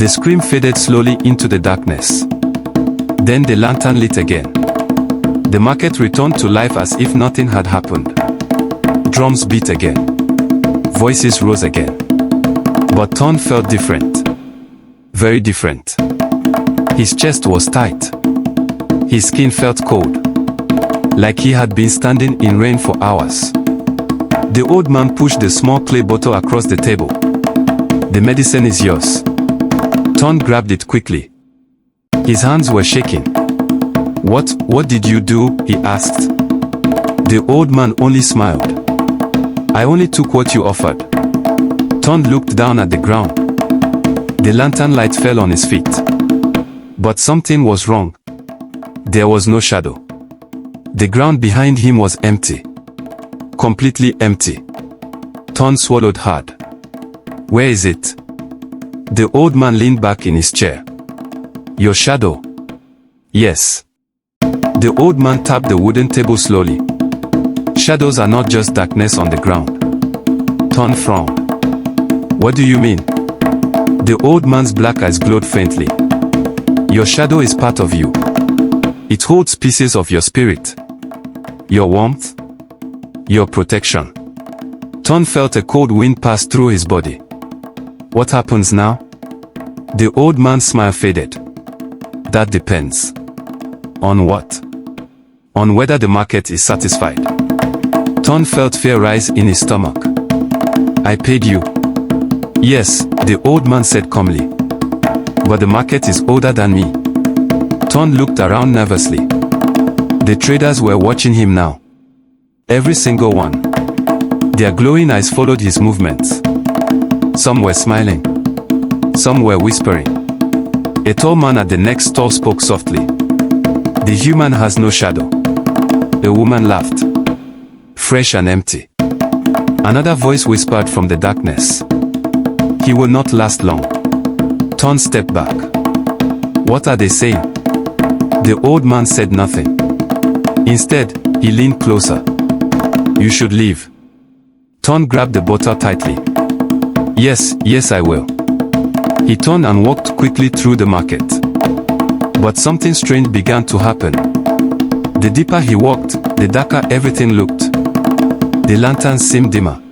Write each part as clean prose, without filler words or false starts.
The scream faded slowly into the darkness. Then the lantern lit again. The market returned to life as if nothing had happened. Drums beat again. Voices rose again. But Ton felt different. Very different. His chest was tight. His skin felt cold. Like he had been standing in rain for hours. The old man pushed the small clay bottle across the table. The medicine is yours. Ton grabbed it quickly. His hands were shaking. What did you do? He asked. The old man only smiled. I only took what you offered. Ton looked down at the ground. The lantern light fell on his feet. But something was wrong. There was no shadow. The ground behind him was empty. Completely empty. Ton swallowed hard. Where is it? The old man leaned back in his chair. Your shadow? Yes. The old man tapped the wooden table slowly. Shadows are not just darkness on the ground. Ton frowned. What do you mean? The old man's black eyes glowed faintly. Your shadow is part of you. It holds pieces of your spirit. Your warmth. Your protection. Ton felt a cold wind pass through his body. What happens now? The old man's smile faded. That depends. On what? On whether the market is satisfied. Ton felt fear rise in his stomach. I paid you. Yes, the old man said calmly. But the market is older than me. Ton looked around nervously. The traders were watching him now. Every single one. Their glowing eyes followed his movements. Some were smiling. Some were whispering. A tall man at the next stall spoke softly. The human has no shadow. A woman laughed. Fresh and empty. Another voice whispered from the darkness. He will not last long. Ton stepped back. What are they saying? The old man said nothing. Instead, he leaned closer. You should leave. Ton grabbed the bottle tightly. Yes, I will. He turned and walked quickly through the market. But something strange began to happen. The deeper he walked, the darker everything looked. The lanterns seemed dimmer.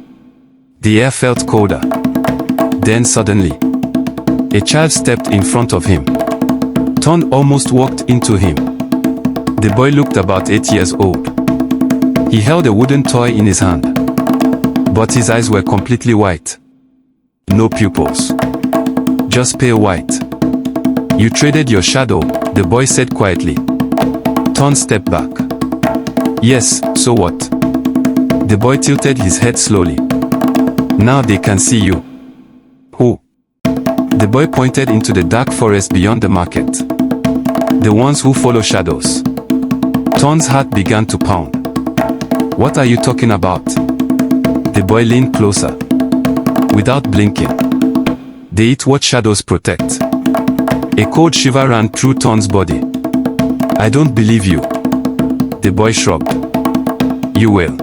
The air felt colder. Then suddenly, a child stepped in front of him. Ton almost walked into him. The boy looked about 8 years old. He held a wooden toy in his hand. But his eyes were completely white. No pupils. Just pale white. You traded your shadow, the boy said quietly. Ton stepped back. Yes, so what? The boy tilted his head slowly. Now they can see you. Who? The boy pointed into the dark forest beyond the market. The ones who follow shadows. Ton's heart began to pound. What are you talking about? The boy leaned closer. Without blinking. They eat what shadows protect. A cold shiver ran through Ton's body. I don't believe you. The boy shrugged. You will.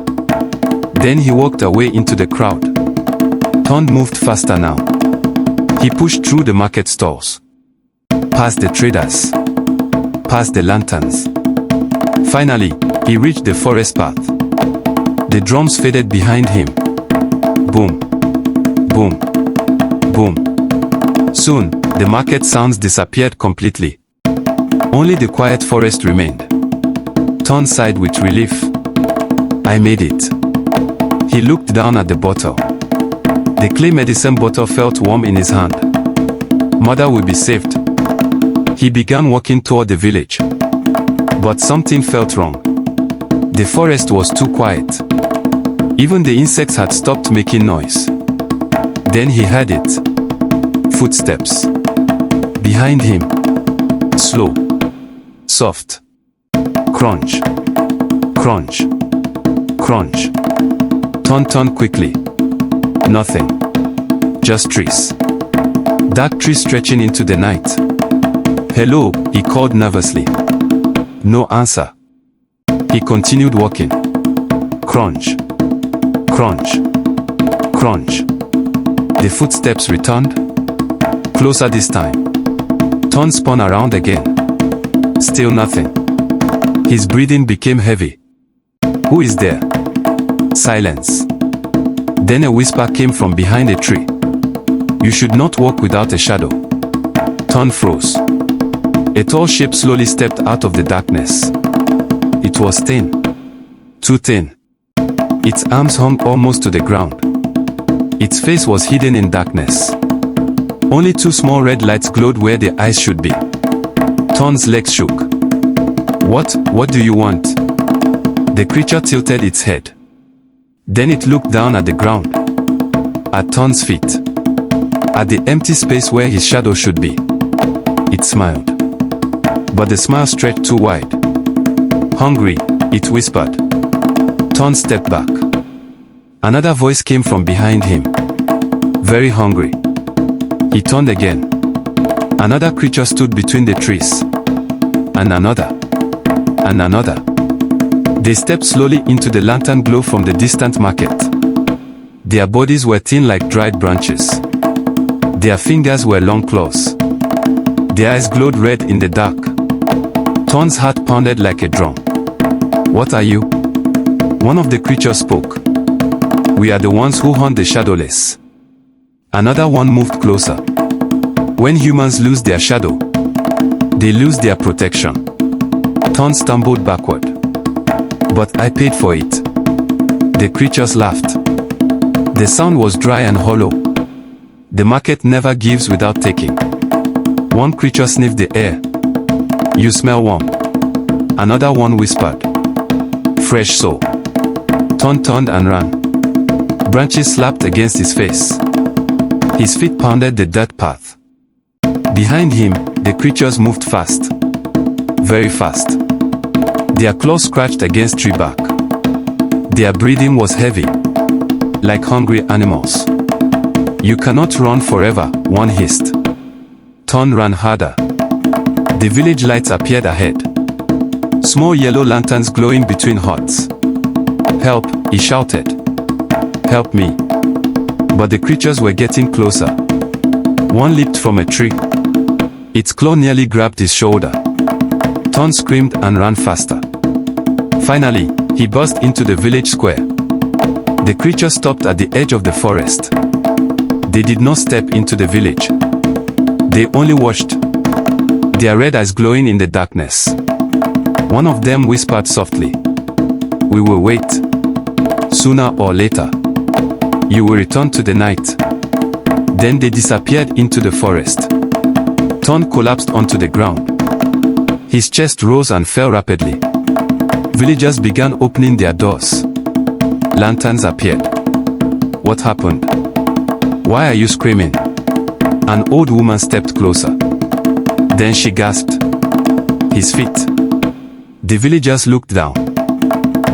Then he walked away into the crowd. Ton moved faster now. He pushed through the market stalls. Past the traders. Past the lanterns. Finally, he reached the forest path. The drums faded behind him. Boom. Boom. Boom. Soon, the market sounds disappeared completely. Only the quiet forest remained. Ton sighed with relief. I made it. He looked down at the bottle. The clay medicine bottle felt warm in his hand. Mother will be saved. He began walking toward the village. But something felt wrong. The forest was too quiet. Even the insects had stopped making noise. Then he heard it. Footsteps. Behind him. Slow. Soft. Crunch. Crunch. Crunch. Ton quickly. Nothing. Just trees. Dark trees stretching into the night. Hello, he called nervously. No answer. He continued walking. Crunch. Crunch. Crunch. The footsteps returned. Closer this time. Ton spun around again. Still nothing. His breathing became heavy. Who is there? Silence. Then a whisper came from behind a tree. You should not walk without a shadow. Ton froze. A tall shape slowly stepped out of the darkness. It was thin. Too thin. Its arms hung almost to the ground. Its face was hidden in darkness. Only two small red lights glowed where the eyes should be. Ton's legs shook. What do you want? The creature tilted its head. Then it looked down at the ground. At Ton's feet. At the empty space where his shadow should be. It smiled. But the smile stretched too wide. Hungry, it whispered. Ton stepped back. Another voice came from behind him. Very hungry. He turned again. Another creature stood between the trees. And another. And another. They stepped slowly into the lantern glow from the distant market. Their bodies were thin like dried branches. Their fingers were long claws. Their eyes glowed red in the dark. Ton's heart pounded like a drum. What are you? One of the creatures spoke. We are the ones who hunt the shadowless. Another one moved closer. When humans lose their shadow, they lose their protection. Ton stumbled backward. But I paid for it. The creatures laughed. The sound was dry and hollow. The market never gives without taking. One creature sniffed the air. You smell warm. Another one whispered. Fresh soul. Ton turned and ran. Branches slapped against his face. His feet pounded the dirt path. Behind him, the creatures moved fast. Very fast. Their claws scratched against tree bark. Their breathing was heavy. Like hungry animals. You cannot run forever, one hissed. Ton ran harder. The village lights appeared ahead. Small yellow lanterns glowing between huts. Help, he shouted. Help me. But the creatures were getting closer. One leaped from a tree. Its claw nearly grabbed his shoulder. Ton screamed and ran faster. Finally, he burst into the village square. The creature stopped at the edge of the forest. They did not step into the village. They only watched. Their red eyes glowing in the darkness. One of them whispered softly. We will wait. Sooner or later. You will return to the night. Then they disappeared into the forest. Ton collapsed onto the ground. His chest rose and fell rapidly. Villagers began opening their doors. Lanterns appeared. What happened? Why are you screaming? An old woman stepped closer. Then she gasped. His feet. The villagers looked down.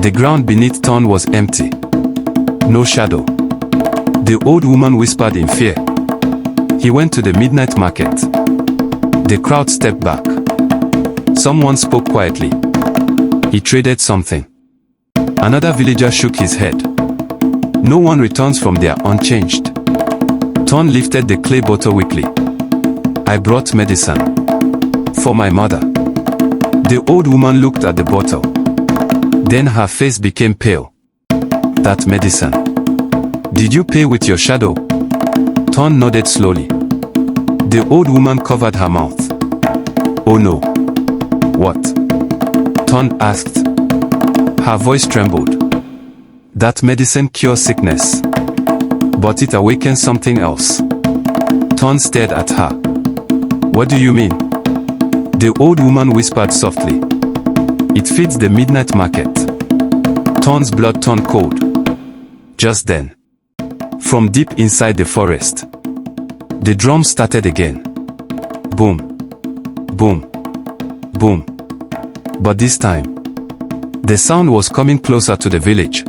The ground beneath Ton was empty. No shadow. The old woman whispered in fear. He went to the midnight market. The crowd stepped back. Someone spoke quietly. He traded something. Another villager shook his head. No one returns from there unchanged. Ton lifted the clay bottle weakly. I brought medicine. For my mother. The old woman looked at the bottle. Then her face became pale. That medicine. Did you pay with your shadow? Ton nodded slowly. The old woman covered her mouth. Oh no. What? Ton asked. Her voice trembled. That medicine cures sickness. But it awakens something else. Ton stared at her. What do you mean? The old woman whispered softly. It feeds the midnight market. Ton's blood turned cold. Just then. From deep inside the forest. The drum started again. Boom. Boom. Boom. But this time. The sound was coming closer to the village.